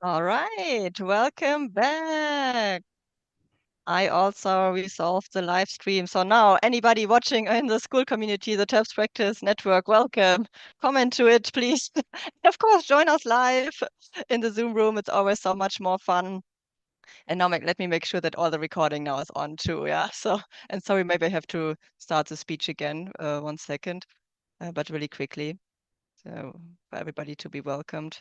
All right, welcome back. I also resolved the live stream. So now anybody watching in the school community, the Terps Practice Network, welcome. Comment to it, please. Of course, join us live in the Zoom room. It's always so much more fun. And now let me make sure that all the recording now is on too. Yeah. So, and sorry, maybe I have to start the speech again. 1 second, but really quickly. So for everybody to be welcomed.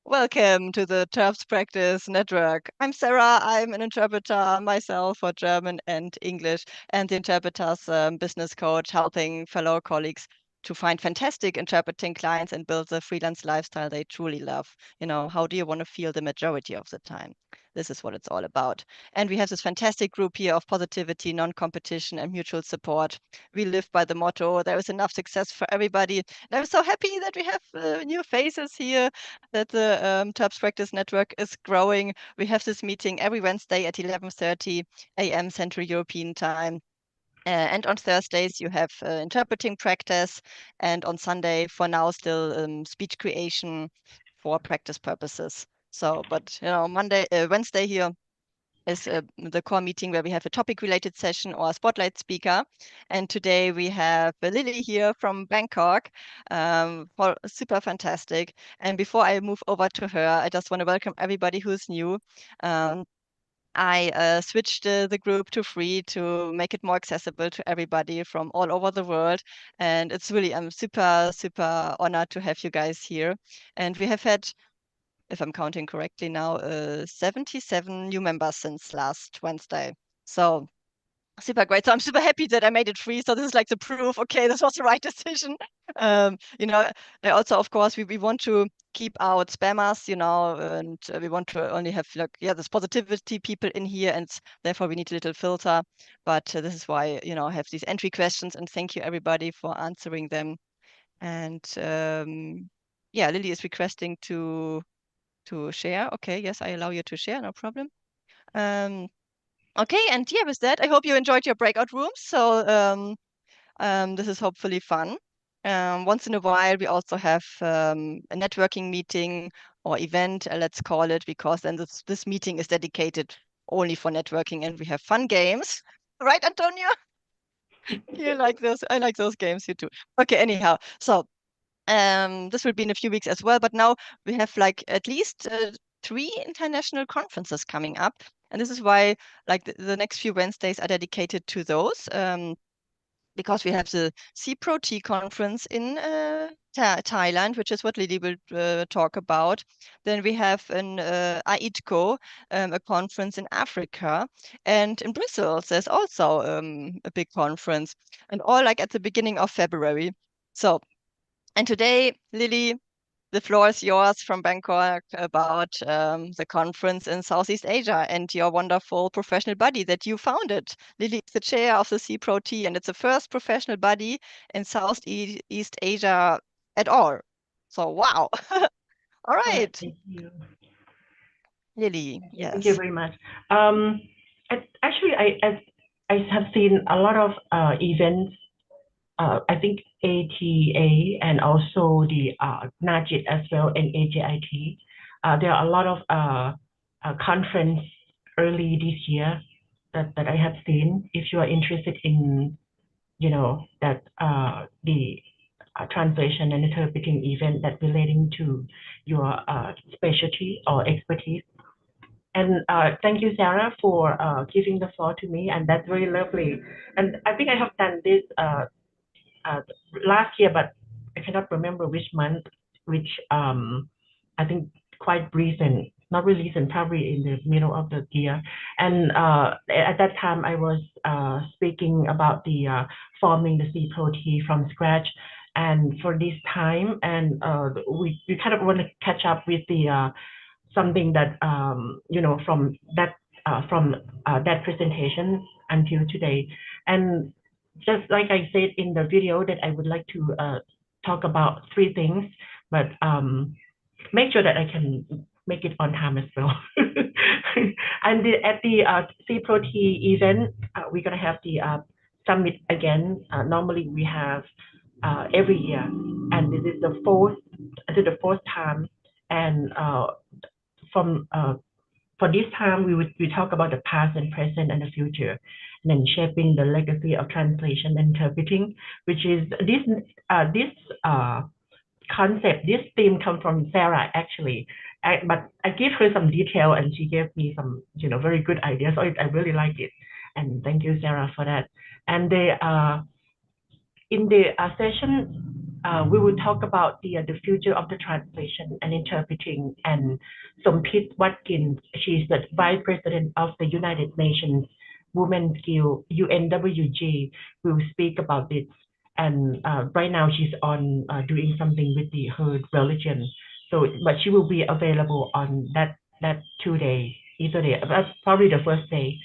Welcome to the Terps Practice Network. I'm Sarah. I'm an interpreter myself for German and English, and the interpreter's business coach, helping fellow colleagues to find fantastic interpreting clients and build the freelance lifestyle they truly love. How do you want to feel the majority of the time? This is what it's all about. And we have this fantastic group here of positivity, non-competition, and mutual support. We live by the motto, there is enough success for everybody. And I'm so happy that we have new faces here, that the Terps Practice Network is growing. We have this meeting every Wednesday at 11:30 a.m. Central European Time. And on Thursdays, you have interpreting practice. And on Sunday, for now, still speech creation for practice purposes. So, but Wednesday here is the core meeting where we have a topic-related session or a spotlight speaker. And today we have Lily here from Bangkok, for super fantastic. And before I move over to her, I just want to welcome everybody who's new. Um, I switched the group to free to make it more accessible to everybody from all over the world. And it's really, I'm super, super honored to have you guys here. And we have had, if I'm counting correctly now, 77 new members since last Wednesday. So super great. So I'm super happy that I made it free. So this is like the proof, okay, this was the right decision. Um, you know, I also, of course, we want to keep out spammers, and we want to only have this positivity people in here, and therefore we need a little filter. But this is why, I have these entry questions, and thank you everybody for answering them. And yeah, Lily is requesting to share. Okay, yes, I allow you to share, no problem. Um, okay, and yeah, with that, I hope you enjoyed your breakout rooms. So this is hopefully fun. Once in a while, we also have a networking meeting or event, let's call it, because then this meeting is dedicated only for networking, and we have fun games. Right, Antonio? You like those? I like those games, you too. Okay, anyhow, so this will be in a few weeks as well, but now we have like at least 3 international conferences coming up. And this is why like the next few Wednesdays are dedicated to those, because we have the CPRO T conference in Thailand, which is what Lily will talk about. Then we have an AITCO, a conference in Africa. And in Brussels, there's also a big conference, and all like at the beginning of February. So, and today, Lily, the floor is yours from Bangkok about the conference in Southeast Asia and your wonderful professional body that you founded. Lily is the chair of the CPRO T, and it's the first professional body in Southeast Asia at all. So, wow. All All right, right, thank you. Lily, Thank you yes. very much. Um, Actually, I have seen a lot of events. I think ATA and also the NAJIT as well and AJIT. There are a lot of conference early this year that I have seen. If you are interested in, that the translation and interpreting event that relating to your specialty or expertise. And thank you, Sarah, for giving the floor to me, and that's very lovely. And I think I have done this uh, last year, but I cannot remember which month, which I think quite recent, not really recent, probably in the middle of the year. And at that time, I was speaking about the forming the C Pro T from scratch. And for this time, and we kind of want to catch up with the something that from that presentation until today. And just like I said in the video, that I would like to talk about 3 things, but make sure that I can make it on time as well. And at the CPRO T event, we're gonna have the summit again. Normally we have every year, and and this is the fourth time. And from for this time, we talk about the past and present and the future, and then shaping the legacy of translation and interpreting, which is this concept, this theme come from Sarah actually. But I gave her some detail and she gave me some, very good ideas. So I really like it. And thank you, Sarah, for that. And in the session, we will talk about the future of the translation and interpreting. And Sompit Watkins, she's the Vice President of the United Nations Women's Guild, UNWG, will speak about this. And right now she's on doing something with her religion. So, but she will be available on that 2 day, either day, that's probably the first day.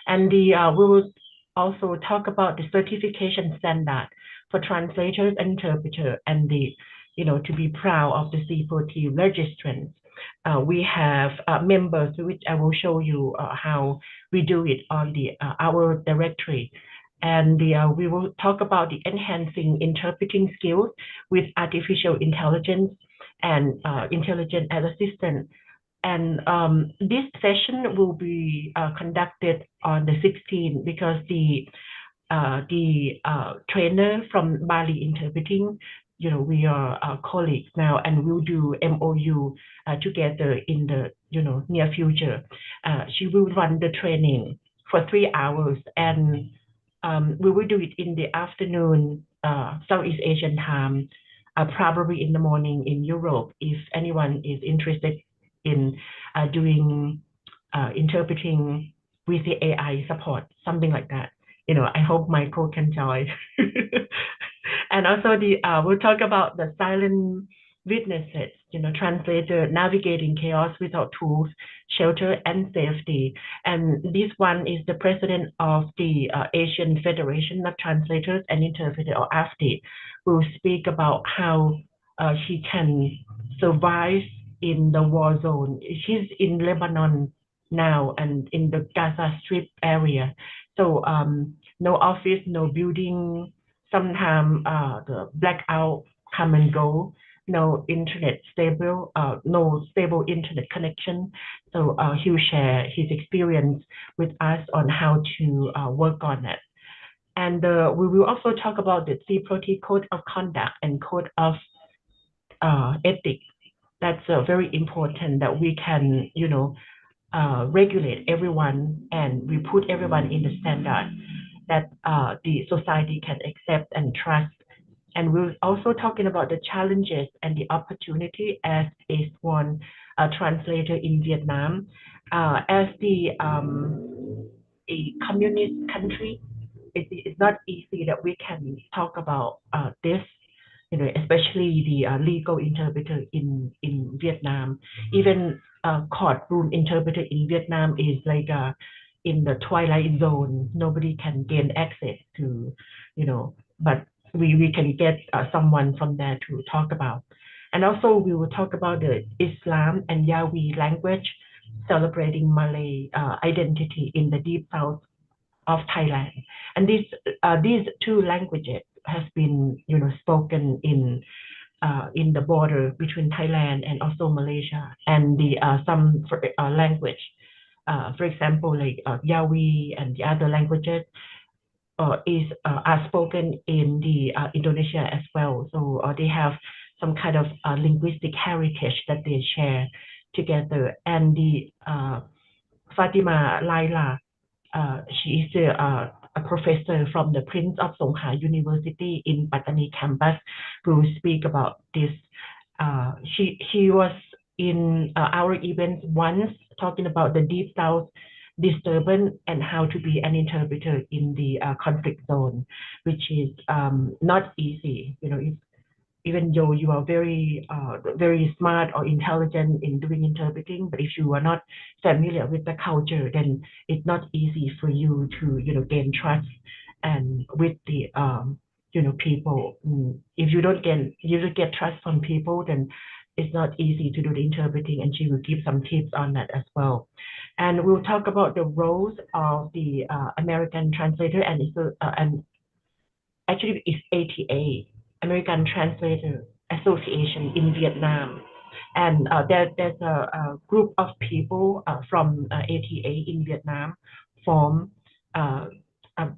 And we will also talk about the certification standard for translators and interpreters, and to be proud of the C4T registrants. We have members, which I will show you how we do it on our directory. And we will talk about the enhancing interpreting skills with artificial intelligence and intelligent assistant. And this session will be conducted on the 16th because the trainer from Bali Interpreting, we are colleagues now, and we'll do MOU together in the near future. She will run the training for 3 hours, and we will do it in the afternoon, Southeast Asian time, probably in the morning in Europe. If anyone is interested in doing interpreting with the AI support, something like that. I hope Michael can join. And also we'll talk about the silent witnesses, translator navigating chaos without tools, shelter, and safety. And this one is the president of the Asian Federation of Translators and Interpreters, or AFTI, will speak about how she can survive in the war zone. She's in Lebanon now and in the Gaza Strip area. So no office, no building. Sometimes the blackout come and go. No internet stable, no stable internet connection. So he'll share his experience with us on how to work on it. And we will also talk about the CPROT Code of Conduct and Code of Ethics. That's very important that we can, regulate everyone, and we put everyone in the standard that the society can accept and trust. And we're also talking about the challenges and the opportunity as a sworn translator in Vietnam. As a communist country, it's not easy that we can talk about this, especially the legal interpreter in Vietnam. Even courtroom interpreter in Vietnam is like in the twilight zone. Nobody can gain access to, but we can get someone from there to talk about. And also we will talk about the Islam and Yawi language, celebrating Malay identity in the deep south of Thailand. And these two languages has been, spoken in the border between Thailand and also Malaysia, and the some language, for example, like Yawi and the other languages are spoken in the Indonesia as well. So they have some kind of linguistic heritage that they share together. And the Fatima Laila, she is a professor from the Prince of Songkla University in Pattani campus, who will speak about this. She was in our event once, talking about the Deep South disturbance and how to be an interpreter in the conflict zone, which is not easy. Even though you are very very smart or intelligent in doing interpreting, but if you are not familiar with the culture, then it's not easy for you to gain trust and with the people. If you don't get trust from people, then it's not easy to do the interpreting, and she will give some tips on that as well. And we'll talk about the roles of the American translator, and actually it's ATA, American Translator Association in Vietnam. And there's a group of people from ATA in Vietnam form uh, a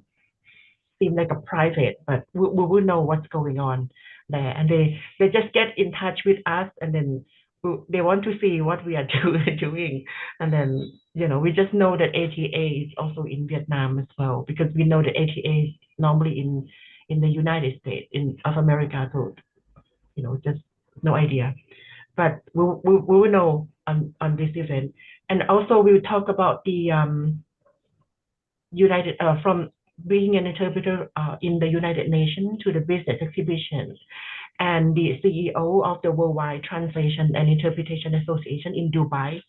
seem like a private, but we will know what's going on there. And they just get in touch with us, and then they want to see what we are doing. And then, we just know that ATA is also in Vietnam as well, because we know that ATA is normally in the United States of America. So, just no idea. But we will know on this event. And also we'll talk about the United from being an interpreter in the United Nations to the business exhibition, and the CEO of the Worldwide Translation and Interpretation Association in Dubai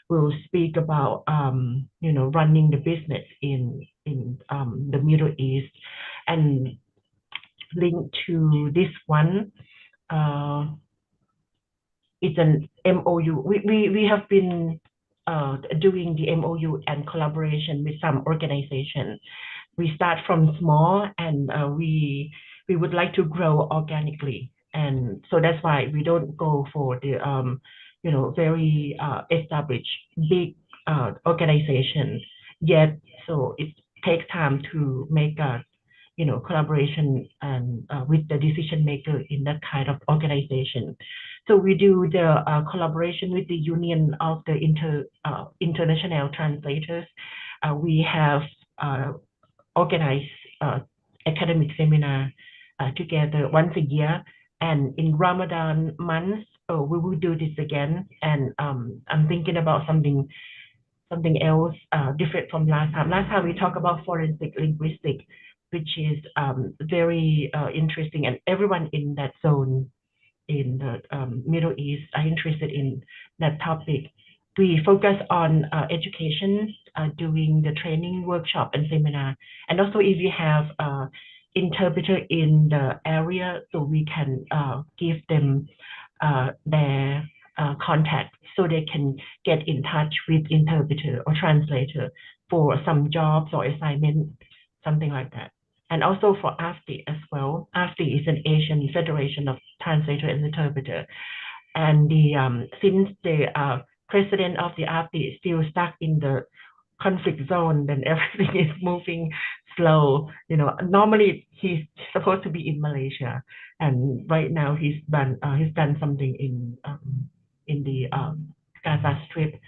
will speak about running the business in the Middle East, and linked to this one. It's an MOU. We have been doing the MOU and collaboration with some organizations. We start from small, and we would like to grow organically, and so that's why we don't go for the very established big organization yet. So it takes time to make a collaboration and with the decision maker in that kind of organization. So we do the collaboration with the Union of the International Translators. We have organized academic seminar together once a year, and in Ramadan months, we will do this again. And I'm thinking about something else different from last time. Last time we talked about forensic linguistics, which is very interesting, and everyone in that zone in the Middle East are interested in that topic. We focus on education, doing the training, workshop, and seminar. And also, if you have interpreter in the area, so we can give them their contact, so they can get in touch with interpreter or translator for some jobs or assignment, something like that. And also for AFTI as well. AFTI is an Asian Federation of Translator and Interpreter. And since the president of the AFTI is still stuck in the conflict zone, then everything is moving slow. Normally he's supposed to be in Malaysia, and right now he's done something in the Gaza Strip.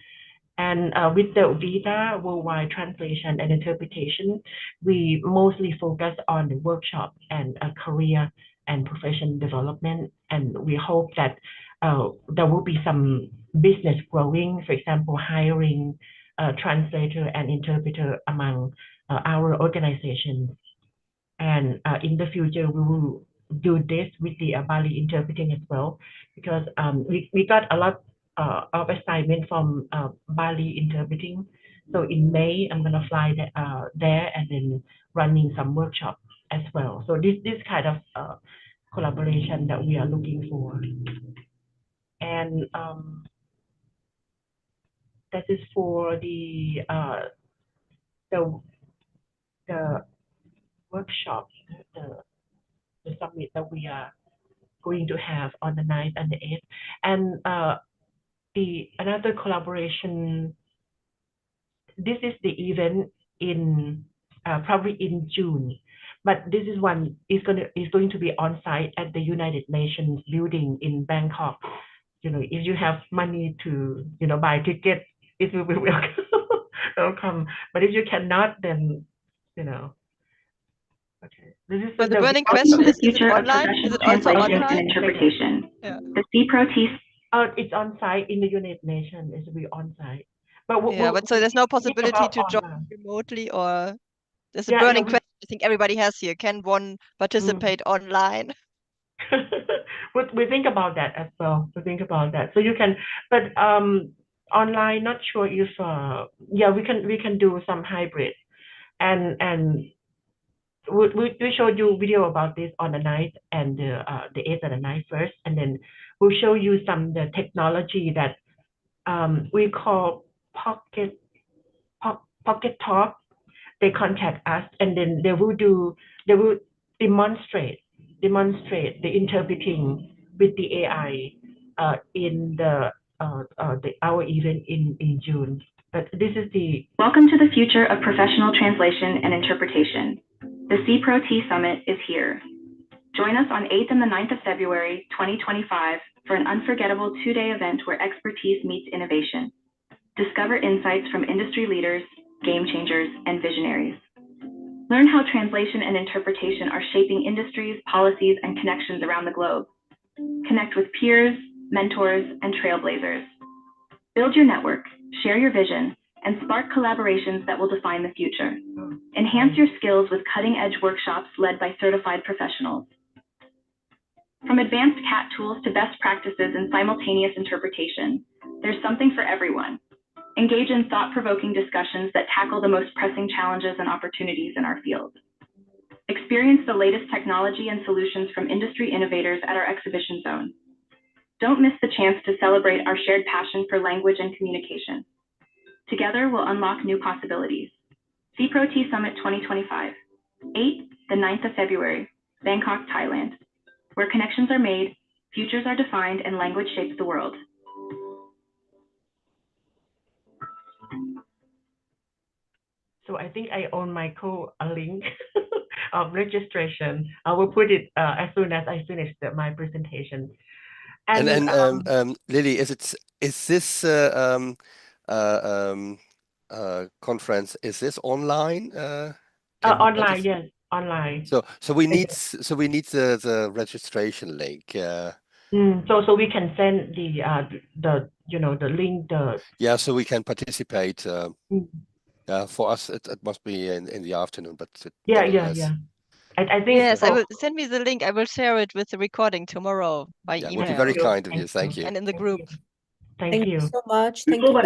And with the VITA, Worldwide Translation and Interpretation, we mostly focus on the workshop and career and profession development. And we hope that there will be some business growing, for example, hiring translator and interpreter among our organization. And in the future, we will do this with the Bali interpreting as well, because we got a lot of assignment from Bali interpreting. So in May, I'm gonna fly there and then running some workshop as well. So this kind of collaboration that we are looking for. And that is for the the workshop, the summit that we are going to have on the 9th and the 8th. And the another collaboration, this is the event in probably in June, but this is one is going to be on site at the United Nations building in Bangkok. If you have money to buy tickets, it will be welcome. But if you cannot, then okay. This is But the burning question the is it future of online? Is professional it also translation and online? interpretation. Yeah. The CPRO-T. It's on site in the United Nations. It will be on site. But Yeah, but so there's no possibility about to join online. remotely, or there's a Yeah, burning we question I think everybody has here. Can one participate online? we think about that as well. We think about that. So you can, but online, not sure if yeah, we can do some hybrid, and we showed you video about this on the 9th and the 8th and the 9th first, and then we'll show you some the technology that we call pocket talk. They contact us, and then they will demonstrate the interpreting with the AI in our event in June. But this is the Welcome to the future of professional translation and interpretation. The CPRO-T Summit is here. Join us on 8th and the 9th of February, 2025 for an unforgettable two-day event where expertise meets innovation. Discover insights from industry leaders, game changers, and visionaries. Learn how translation and interpretation are shaping industries, policies, and connections around the globe. Connect with peers, mentors, and trailblazers. Build your network, share your vision, and spark collaborations that will define the future. Enhance your skills with cutting-edge workshops led by certified professionals. From advanced CAT tools to best practices in simultaneous interpretation, there's something for everyone. Engage in thought-provoking discussions that tackle the most pressing challenges and opportunities in our field. Experience the latest technology and solutions from industry innovators at our exhibition zone. Don't miss the chance to celebrate our shared passion for language and communication. Together, we'll unlock new possibilities. CPRO-T Summit 2025, 8th to 9th of February, Bangkok, Thailand, where connections are made, futures are defined, and language shapes the world. So I think I owe Michael a link of registration. I will put it as soon as I finish my presentation. And Lily, is this conference, is this online? Online, yes, online. So we need the registration link. So we can send the link. Yeah, so we can participate. For us, it must be in the afternoon, but yeah. I think yes, I will send me the link. I will share it with the recording tomorrow by email. Would be very kind of you. Thank you. And in the group. Thank you so much. Thank you.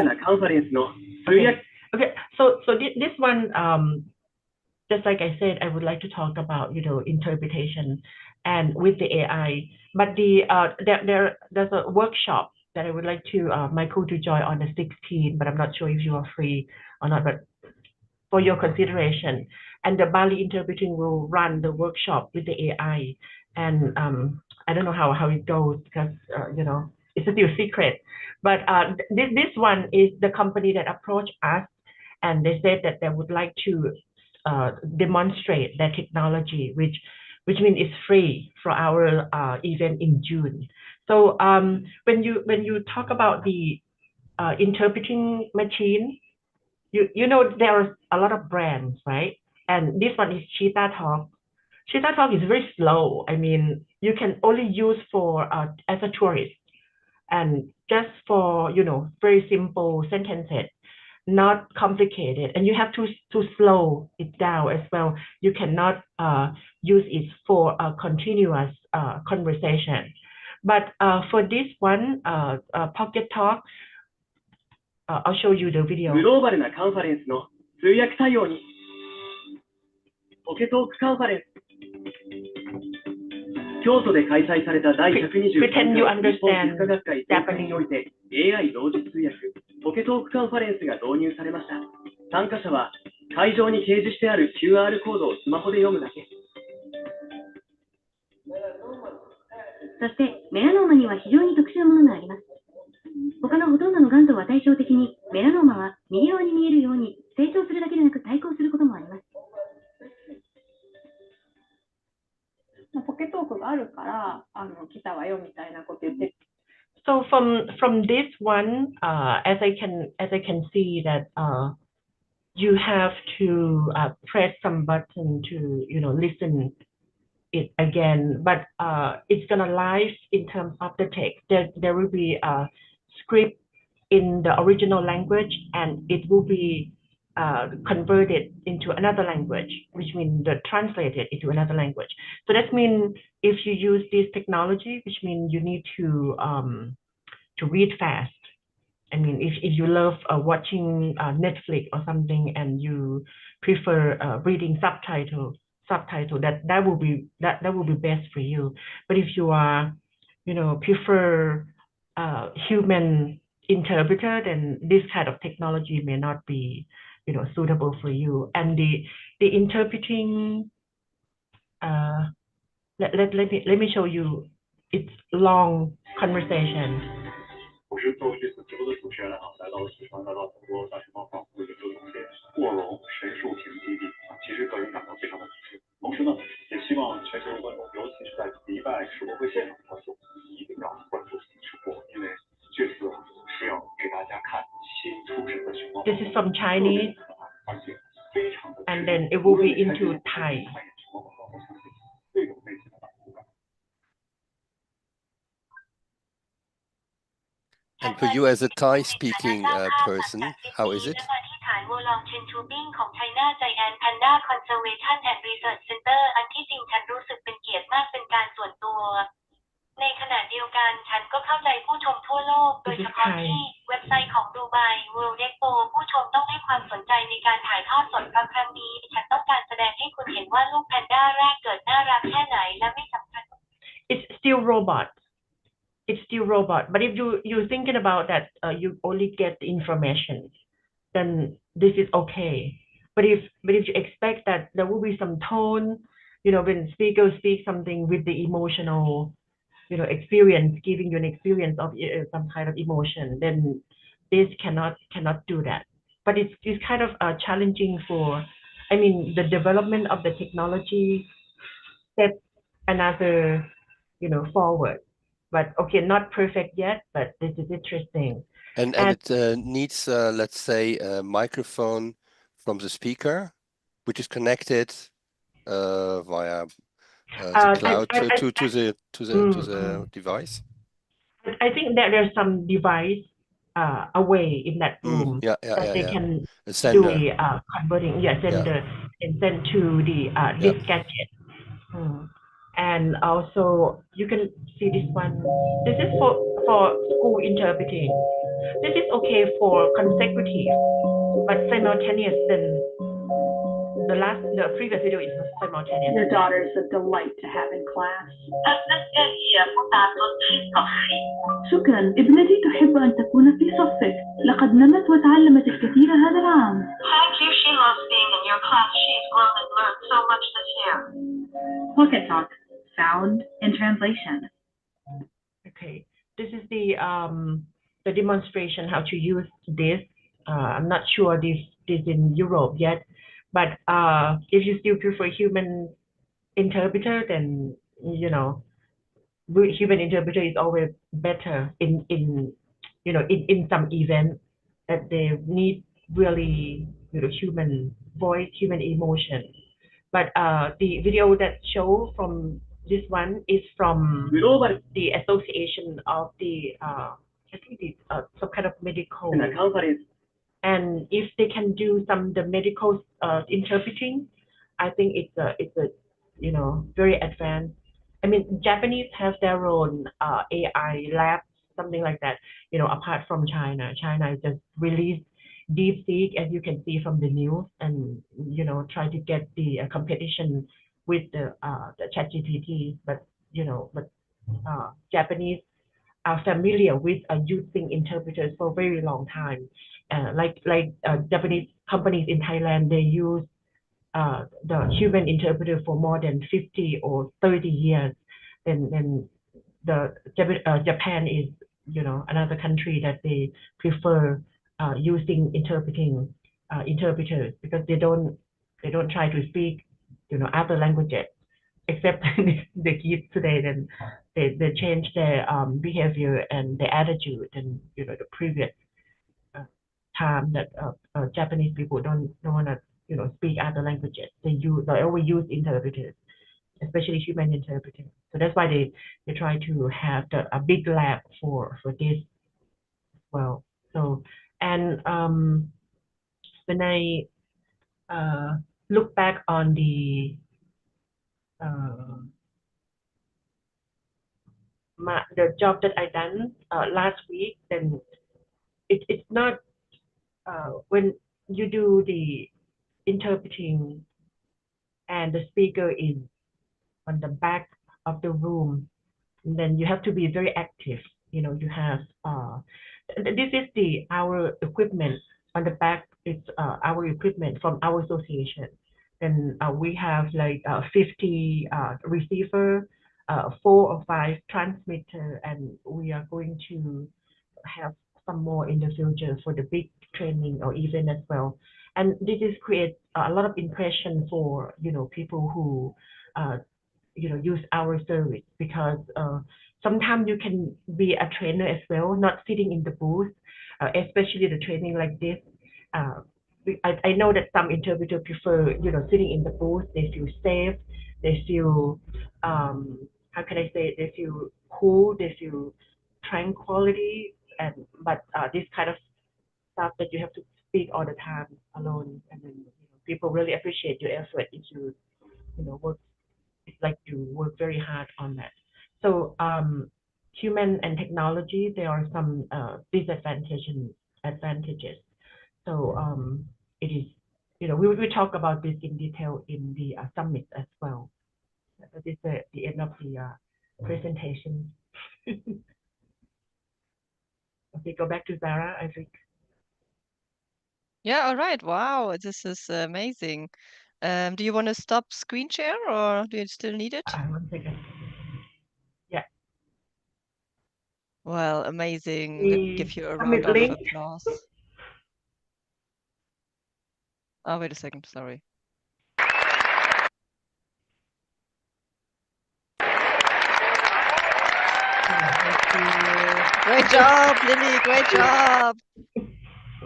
Okay. So this one, just like I said, I would like to talk about interpretation and with the AI. But there's a workshop that I would like to Michael to join on the 16th, but I'm not sure if you are free or not. But for your consideration, and the Bali Interpreting will run the workshop with the AI, and I don't know how it goes because it's still secret. But this one is the company that approached us, and they said that they would like to demonstrate their technology, which means it's free for our event in June. So when you talk about the interpreting machine, there are a lot of brands, right? And this one is Cheetah Talk. Cheetah Talk is very slow. I mean, you can only use for as a tourist and just for very simple sentences, not complicated, and you have to slow it down as well. You cannot use it for a continuous conversation. But for this one, Pocket Talk, I'll show you the video. グローバルなカンファレンスの通訳対応にポケトークカンファレンス京都で開催された第123回日本哲科学会総会において AI 同時通訳ポケトークカンファレンスが導入されました。参加者は会場に掲示してある QR コードをスマホで読むだけ。そしてメラノーマには非常に特殊なものがあります。他のほとんどのがんとは対照的にメラノーマは右側に見えるように成長するだけでなく対抗することもあります。ポケトークがあるから来たわよみたいなこと言って。So from this one, as I can see that you have to press some button to listen it again, but it's gonna live in terms of the text. There will be a script in the original language, and it will be converted into another language, which means translated into another language. So that means if you use this technology, which means you need to read fast. I mean, if you love watching Netflix or something, and you prefer reading subtitle, that will be best for you. But if you are, prefer human interpreter, then this kind of technology may not be suitable for you. And the interpreting, let me show you it's long conversation. 我是作为这次直播的主持人来到了四川，来到很多大学报告或者说总结卧龙神树坪基地其实个人感到非常的不适。同时呢，也希望全球的观众，尤其是在迪拜世博会现场的观众，一定要关注直播，因为这次是要给大家看新出生的熊猫。This is from Chinese, and then it will be into Thai. And for you as a Thai-speaking person, how is it? ที่ฐานวัวลองเชนทูบิ้งของ China Giant Panda Conservation and Research Center อันที่จริงฉันรู้สึกเป็นเกียรติมากเป็นการส่วนตัวในขณะเดียวกันฉันก็เข้าใจผู้ชมทั่วโลกโดยเฉพาะที่เว็บไซต์ของดูไบ World Expo ผู้ชมต้องให้ความสนใจในการถ่ายทอดสดเพราะครั้งนี้ฉันต้องการแสดงให้คุณเห็นว่าลูกแพนด้าแรกเกิดน่ารักแค่ไหนและไม่สำคัญ It's still robot. It's still robot. But if you're thinking about that, you only get the information, then this is okay. But if you expect that there will be some tone, when speakers speak something with the emotional, experience, giving you an experience of some kind of emotion, then this cannot do that. But it's kind of challenging for, the development of the technology step another, forward. But okay, not perfect yet, but this is interesting. And it needs, let's say, a microphone from the speaker, which is connected via the cloud to the device. I think that there's some device away in that room that they can do the converting, sender and send to the this gadget. And also you can see this one. This is for school interpreting. This is okay for consecutive, but simultaneous. Then the previous video is simultaneous. Your daughter's a delight to have in class. شكرا، ابنتي تحب أن تكون في صفك. لقد نمت وتعلمت الكثير هذا العام. Thank you. She loves being in your class. She's grown and learned so much this year. Pocket Talk, sound and translation. Okay, this is the demonstration how to use this. I'm not sure this in Europe yet, but if you still prefer human interpreter, then human interpreter is always better in some event that they need really human voice, human emotion. But the video that show from this one is from the association of the I think it's some kind of medical. And if they can do the medical interpreting, I think it's a very advanced. Japanese have their own AI lab, something like that. Apart from China just released DeepSeek, as you can see from the news, and try to get the competition with the ChatGPT. But Japanese are familiar with using interpreters for a very long time. Like Japanese companies in Thailand, they use the human interpreter for more than 50 or 30 years. Then Japan is another country that they prefer using interpreters, because they don't try to speak other languages, except the kids today. Then they change their behavior and their attitude, and the previous time that Japanese people don't want to speak other languages. They always use interpreters, especially human interpreters. So that's why they try to have a big lab for this as well. So, and when I look back on the job that I done last week, then it's not when you do the interpreting and the speaker is on the back of the room, and then you have to be very active. You have this is our equipment on the back. It's our equipment from our association. Then we have like 50 receiver, 4 or 5 transmitter, and we are going to have some more in the future for the big training or event as well. And this is create a lot of impression for people who use our service, because sometimes you can be a trainer as well, not sitting in the booth, especially the training like this. Uh, I know that some interpreter prefer sitting in the booth. They feel safe. They feel how can I say? They feel cool. They feel tranquility. And but this kind of stuff that you have to speak all the time alone, and then people really appreciate your effort if you work. It's like you work very hard on that. So human and technology, there are some disadvantages and advantages. So it is, we talk about this in detail in the summit as well. That is the end of the presentation. Okay, go back to Sarah, I think. Yeah, all right. Wow, this is amazing. Do you want to stop screen share or do you still need it? 1 second. Yeah. Well, amazing. Let me The give you a summit round of link. applause. Oh, wait a second. Sorry. Great job, Lily. Great job.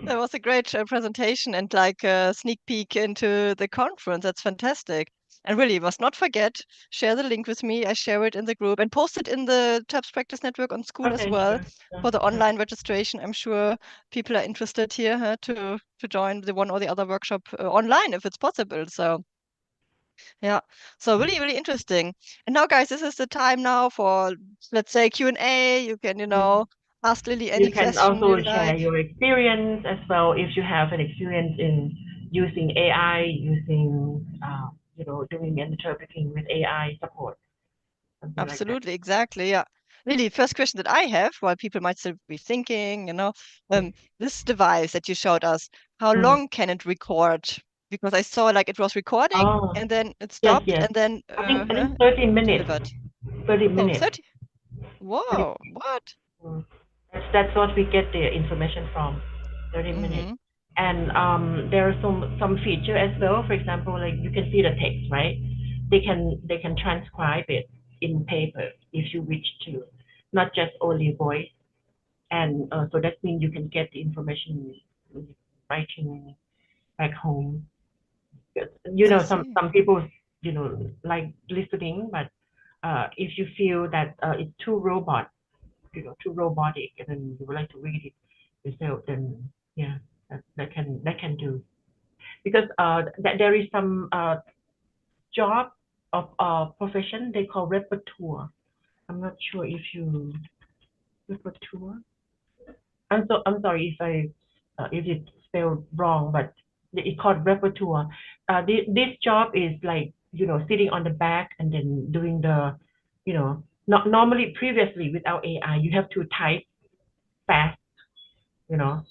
That was a great presentation and like a sneak peek into the conference. That's fantastic. And really, you must not forget, share the link with me. I share it in the group and post it in the Terps Practice Network on School as Okay, well sure. for the online registration. I'm sure people are interested here to join the one or the other workshop online if it's possible. So yeah, so really, really interesting. And now, guys, this is the time now for, let's say, Q&A. You can, ask Lily any You can question you also share like. your experience as well if you have an experience in using AI, using doing interpreting with AI support, something like that. Absolutely, exactly. Yeah. Really, first question that I have, while people might still be thinking, this device that you showed us, how Mm. long can it record? Because I saw like it was recording Oh, and then it yes, stopped yes. and then I think 30 minutes. delivered. 30 Oh, minutes. 30. Whoa, what? Mm. That's what we get the information from, 30 minutes. Mm-hmm. And there are some feature as well. For example, like you can see the text, right? They can transcribe it in paper if you wish to, not just only voice. And so that means you can get the information writing back home. I Some see. people like listening, but if you feel that it's too too robotic, and then you would like to read it yourself, then yeah, that can do. Because there is some job of profession they call repertoire. I'm not sure if you repertoire. I'm sorry if it's spelled wrong, but it's called repertoire. This job is like sitting on the back and then doing the not normally previously without AI you have to type fast,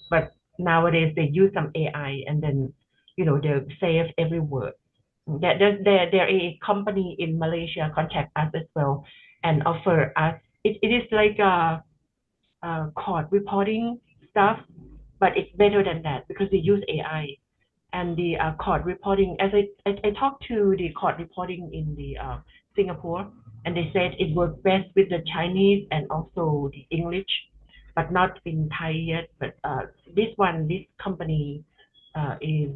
but nowadays they use some AI, and then they save every word. There a company in Malaysia contact us as well and offer us it is like a court reporting stuff, but it's better than that because they use AI. And the court reporting, as I talked to the court reporting in the Singapore, and they said it works best with the Chinese and also the English, but not in Thai yet. But this company is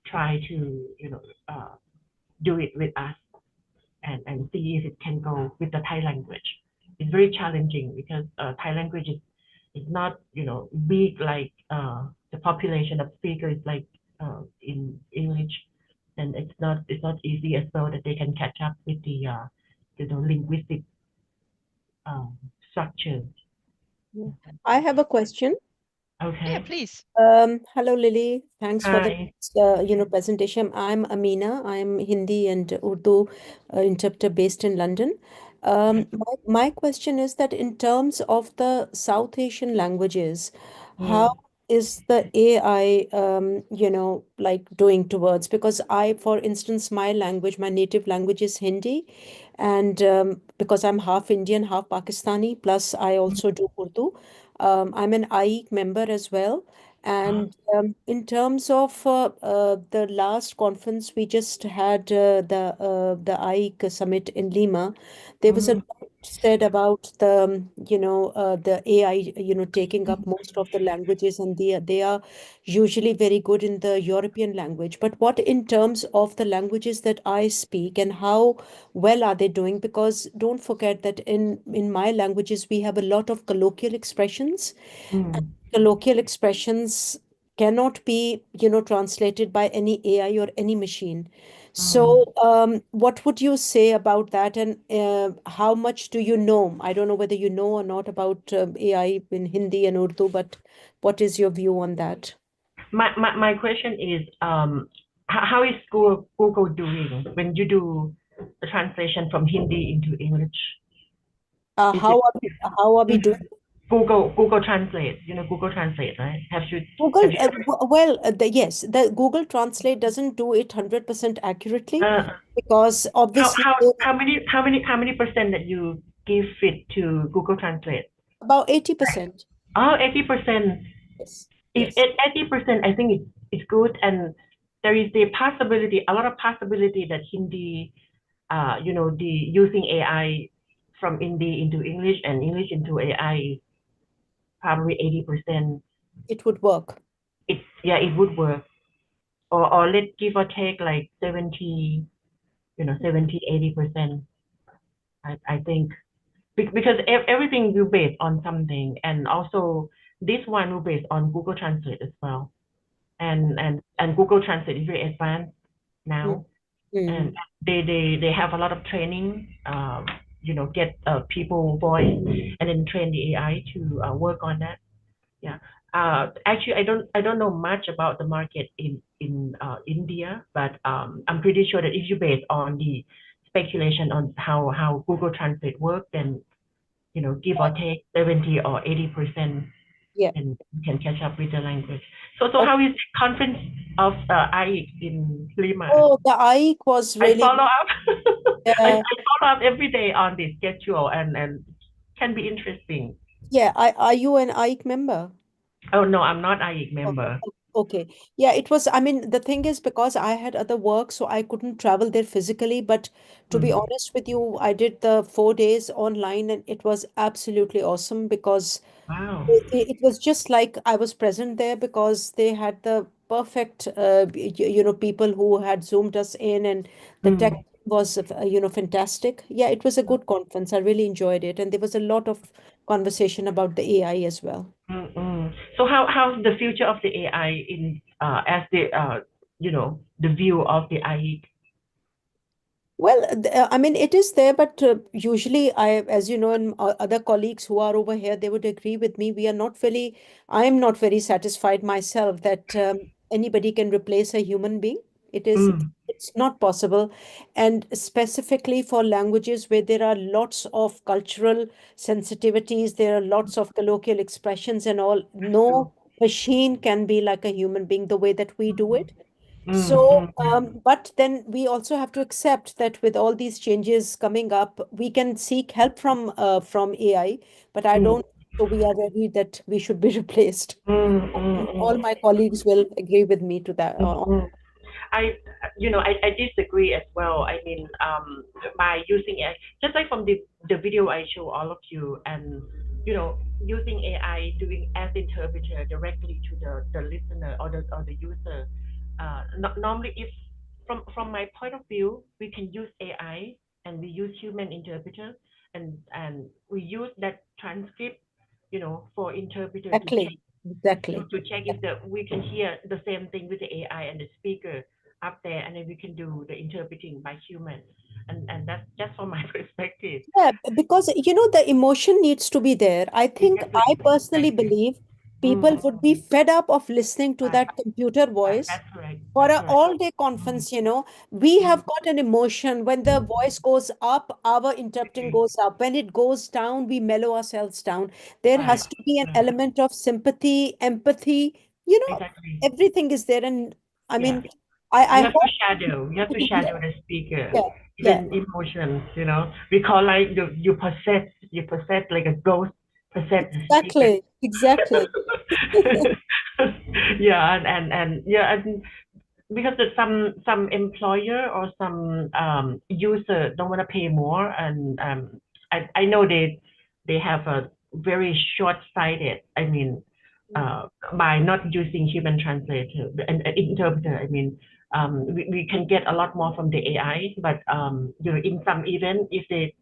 try to do it with us and see if it can go with the Thai language. It's very challenging because Thai language is not big like the population of speakers like in English, and it's not easy as well that they can catch up with the linguistic structures. I have a question. Yeah, Okay. please. Hello, Lily. Thanks for the Hi. presentation. I'm Amina. I'm Hindi and Urdu interpreter based in London. My question is that in terms of the South Asian languages, how is the AI, like doing towards? Because for instance, my language, my native language is Hindi, and because I'm half Indian, half Pakistani, plus I also do Urdu. I'm an IEC member as well. And in terms of the last conference we just had, the IEC summit in Lima, there was a lot said about the AI, taking up most of the languages, and they are usually very good in the European language. But what in terms of the languages that I speak, and how well are they doing? Because don't forget that in my languages we have a lot of colloquial expressions, and colloquial expressions cannot be, translated by any AI or any machine. So, what would you say about that? And how much do you know? I don't know whether you know or not about AI in Hindi and Urdu, but what is your view on that? My question is, how is Google doing when you do the translation from Hindi into English? Is How it how are we doing? Google Translate? Google Translate, right? Google, Have you well, yes, the Google Translate doesn't do it 100% accurately, uh, because obviously how many percent that you give it to Google Translate? about 80%. Oh, 80%. Yes, If yes, at 80%, I think it's good, and there is a lot of possibility that Hindi, the using AI from Hindi into English and English into AI, probably 80%. it would work. It would work, or let's give or take like 70, 80%. I think because everything will based on something, and also this one will based on Google Translate as well, and Google Translate is very advanced Mm, now, mm. and they have a lot of training, get people voice and then train the AI to work on that. Yeah. Actually, I don't know much about the market in India, but I'm pretty sure that if you base on the speculation on how Google Translate works, then give or take 70 or 80%, Yeah. and you can catch up with the language. So how is the conference of IEC in Lima? Oh, the IEC was I really follow up. I yeah, follow up every day on the schedule, and can be interesting. yeah. Are you an IEC member? Oh no, I'm not IEC Oh, member. okay. Yeah, it was, I mean, the thing is, because I had other work, so I couldn't travel there physically. But to be Mm. honest with you, I did the 4 days online, and it was absolutely awesome, because Wow. it was just like I was present there, because they had the perfect, people who had zoomed us in, and the tech Mm. was, fantastic. Yeah, it was a good conference. I really enjoyed it. And there was a lot of conversation about the AI as well. Mm-mm. So how's the future of the AI in as the view of the IE? Well, I mean, it is there, but usually, as you know, and other colleagues who are over here, they would agree with me. I am not very satisfied myself that anybody can replace a human being. Mm. It's not possible. And specifically for languages where there are lots of cultural sensitivities, there are lots of colloquial expressions and all, True. no machine can be like a human being the way that we do it. Mm, So, mm, mm, but then we also have to accept that with all these changes coming up, we can seek help from AI. But I mm, don't. So we are ready that we should be replaced. mm, And mm, all mm, my colleagues will agree with me to that. mm, mm. I, I disagree as well. I mean, by using AI, just like from the video I show all of you, and using AI doing as interpreter directly to the listener or the user. Normally, if from my point of view, we can use AI and we use human interpreter, and we use that transcript, for interpreter to check Exactly. Exactly. if we can hear the same thing with the AI and the speaker up there, and then we can do the interpreting by human, and that's just from my perspective. Yeah, because the emotion needs to be there. I think I Exactly, personally exactly. believe Mm, people would be fed up of listening to right, that computer right, voice. that's correct. For an Right. all-day conference, we have got an emotion. When the voice goes up, our interpreting goes up. When it goes down, we mellow ourselves down. There Right. has to be an element of sympathy, empathy. Exactly. Everything is there. And I Yeah. mean, You I have to hope. shadow. You have to shadow the speaker. Yeah, yeah, Even emotions, we call like you possess like a ghost possess the speaker. exactly. Yeah, and yeah, and because some employer or some user don't want to pay more, and I know they have a very short-sighted. I mean, by not using human translator and interpreter. I mean, we can get a lot more from the AI, but in some event, if they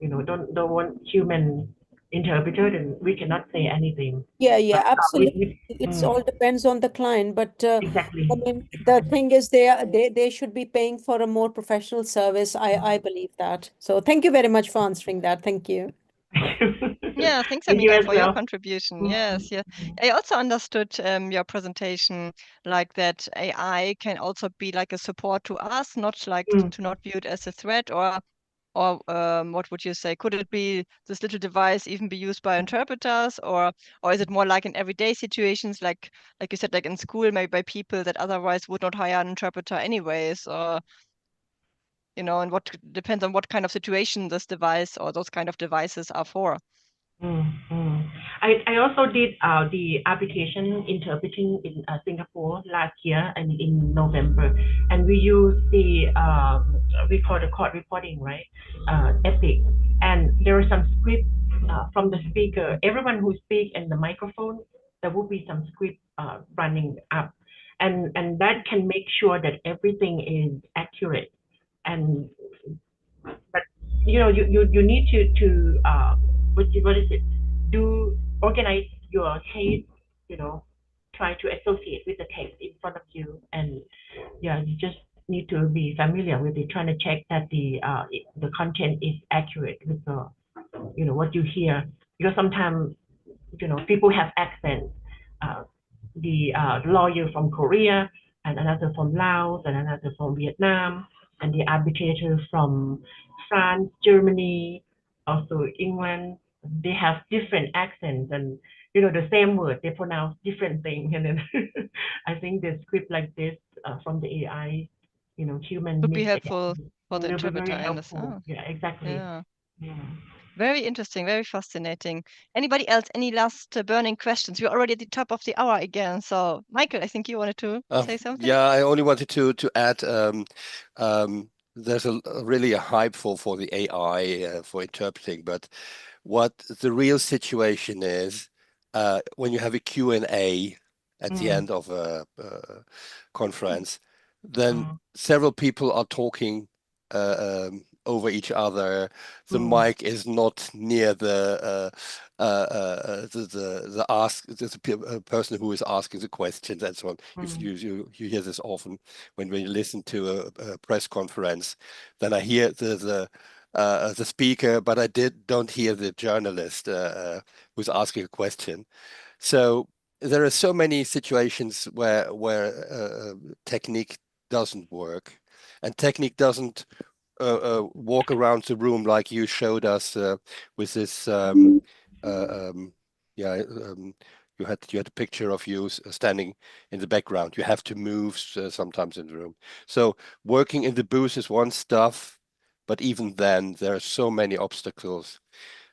don't want human interpreter, then we cannot say anything. Yeah, But absolutely. It's all depends on the client, but exactly. I mean, the thing is, they should be paying for a more professional service. I believe that. So thank you very much for answering that. Thank you. Yeah, thanks, Thank you Amina, as for your well. contribution. Yes, yeah. I also understood your presentation like that AI can also be like a support to us, not like to not view it as a threat, or what would you say? Could it be this little device even be used by interpreters, or is it more like in everyday situations, like you said, like in school, maybe by people that otherwise would not hire an interpreter anyways, or and what depends on what kind of situation this device or those kind of devices are for. I also did the application interpreting in Singapore last year and in November, and we use the we call the court reporting, right? Epic, and there are some script from the speaker. Everyone who speaks in the microphone, there will be some script running up, and that can make sure that everything is accurate. And but you need to what is it, do organize your case, try to associate with the text in front of you, and yeah, you just need to be familiar with it, trying to check that the content is accurate with the what you hear, because sometimes people have accents. The lawyer from Korea, and another from Laos, and another from Vietnam, and the arbitrator from France, Germany, also England. They have different accents, and the same word they pronounce different things. And then I think the script like this from the AI, human Would be mix it, helpful for the will be interpreter, very I helpful. understand. Yeah, exactly. Yeah. Yeah. Very interesting, very fascinating. Anybody else? Any last burning questions? We're already at the top of the hour again. So, Michael, I think you wanted to say something. Yeah, I only wanted to add. There's really a hype for the AI for interpreting, but what the real situation is when you have a Q&A at the end of a conference, then several people are talking over each other. The mic is not near the person who is asking the questions and so on. You hear this often when you listen to a press conference. Then I hear the speaker, but I don't hear the journalist who's asking a question. So there are so many situations where technique doesn't work, and technique doesn't walk around the room like you showed us with this. Yeah, you had a picture of you standing in the background. You have to move sometimes in the room. So working in the booth is one stuff, but even then there are so many obstacles.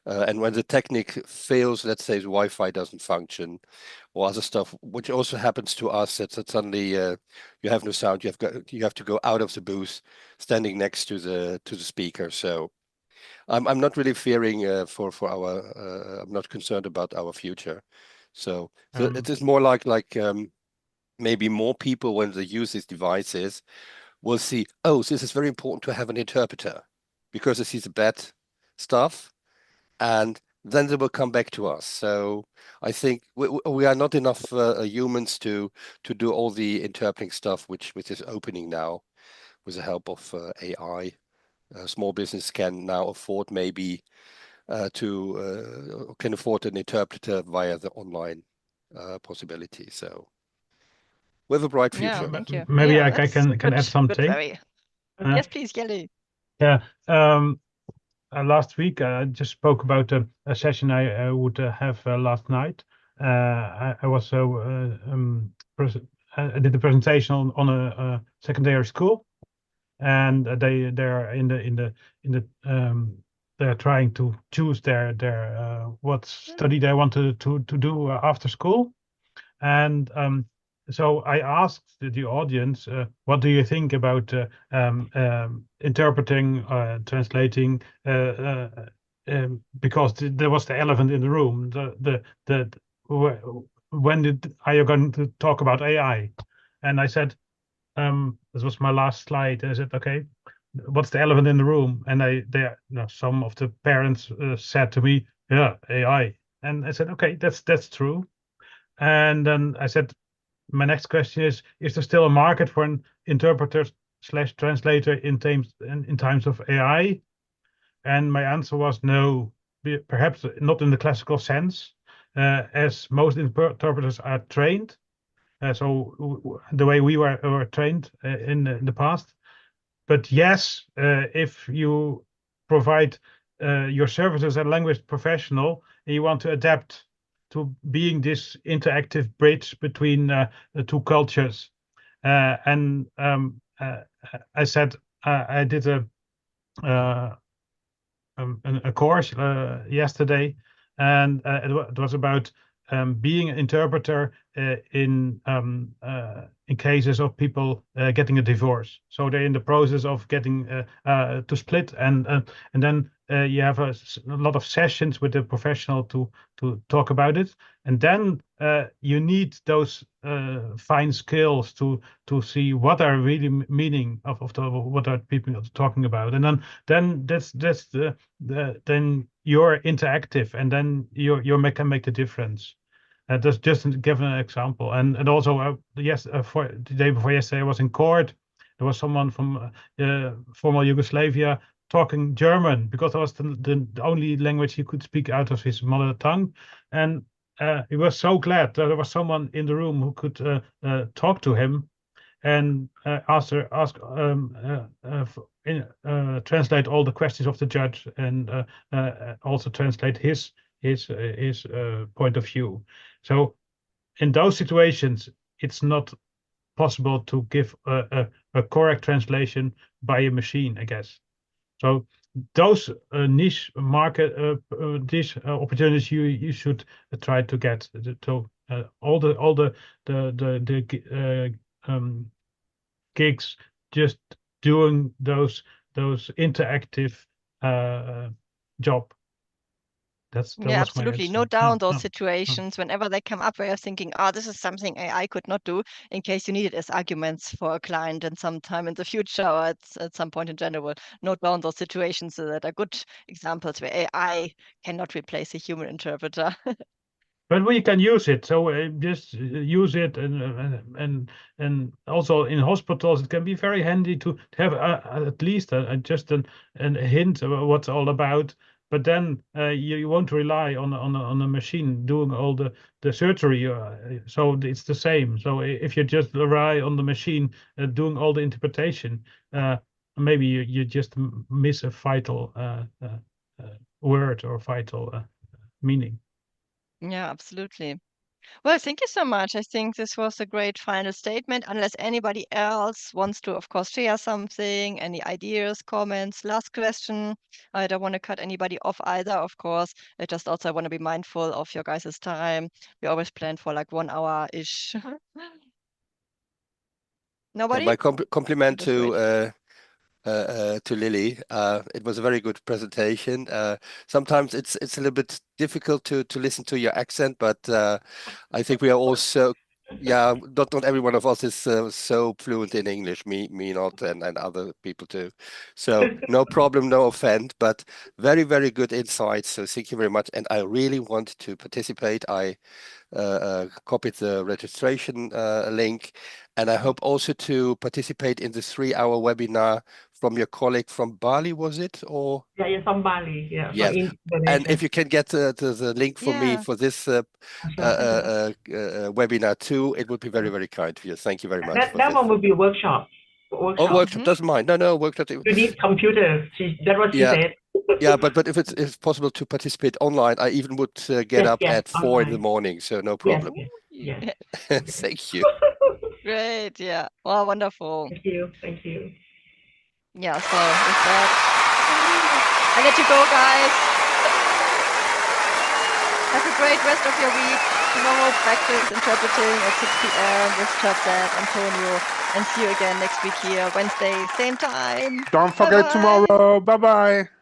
And when the technique fails, let's say the Wi-Fi doesn't function, or other stuff, which also happens to us, that suddenly you have no sound. You have to go out of the booth, standing next to the speaker. So I'm not really fearing for our. I'm not concerned about our future. So it is more like maybe more people when they use these devices will see, oh, this is very important to have an interpreter because they see the bad stuff, and then they will come back to us. So I think we are not enough humans to do all the interpreting stuff, which is opening now with the help of AI. Small business can now afford maybe can afford an interpreter via the online possibility. So with a bright Yeah, future. thank you. Maybe Yeah, I that's can good, add something. Good, very. Yes, please, Jelly. Yeah. Last week, I just spoke about a session I would have last night. I was I did a presentation on a secondary school, and they're in the they're trying to choose their what study they want to do after school, and so I asked the audience, what do you think about interpreting, translating, because there was the elephant in the room. When are you going to talk about AI? And I said, this was my last slide. I said, okay, what's the elephant in the room? And some of the parents said to me, yeah, AI. And I said, okay, that's true. And then I said, my next question is there still a market for an interpreter / translator in times of AI? And my answer was no, perhaps not in the classical sense, as most interpreters are trained. So the way we were trained in the past. But yes, if you provide your services as a language professional and you want to adapt to being this interactive bridge between the two cultures. And I said I did a course yesterday, and it was about being an interpreter in cases of people getting a divorce. So they're in the process of getting to split, and then you have a lot of sessions with the professional to talk about it, and then you need those fine skills to see what are really meaning of what are people talking about, and then that's then you're interactive, and then you can make the difference. That's just to give an example. And also, for the day before yesterday, I was in court. There was someone from former Yugoslavia talking German because that was the only language he could speak out of his mother tongue. And he was so glad that there was someone in the room who could talk to him and translate all the questions of the judge, and also translate his point of view. So in those situations, it's not possible to give a correct translation by a machine, I guess. So those niche market these opportunities you should try to get to all the gigs, just doing those interactive job. That Yeah, was my absolutely. answer. Note down those situations whenever they come up where you're thinking, oh, this is something AI could not do, in case you need it as arguments for a client in some time in the future or at some point in general. Note down those situations so that are good examples where AI cannot replace a human interpreter. But we can use it, so just use it, and also in hospitals it can be very handy to have at least just a hint of what's all about. But then you won't rely on a machine doing all the surgery, so it's the same. So if you just rely on the machine doing all the interpretation, maybe you just miss a vital word or vital meaning. Yeah, absolutely. Well, thank you so much. I think this was a great final statement. Unless anybody else wants to, of course, share something, any ideas, comments, last question. I don't want to cut anybody off either, of course. I just also want to be mindful of your guys' time. We always plan for like 1 hour-ish. Nobody? My compliment That's great. to Lily. It was a very good presentation. Sometimes it's a little bit difficult to listen to your accent, but I think we are also, yeah, not every one of us is so fluent in English. Me not, and other people too. So no problem, no offense, but very, very good insights. So thank you very much. And I really want to participate. I copied the registration link, and I hope also to participate in the 3-hour webinar from your colleague from Bali, was it? Or Yeah, from Bali. Yeah, yes. from Indonesia. And if you can get the link for me for this webinar too, it would be very, very kind of you. Thank you very much. That one would be a workshop. Oh, workshop doesn't mind. No, workshop. You need computers. That's what she said. Yeah, but if it's possible to participate online, I even would get up at 4 in the morning, so no problem. Yes. Thank you. Great. Yeah. Wow, wonderful. Thank you. Thank you. Yeah, so with that, I let you go, guys. Have a great rest of your week. Tomorrow, practice interpreting at 6 p.m. with Dad, Antonio, and see you again next week here, Wednesday, same time. Don't forget tomorrow. Bye-bye.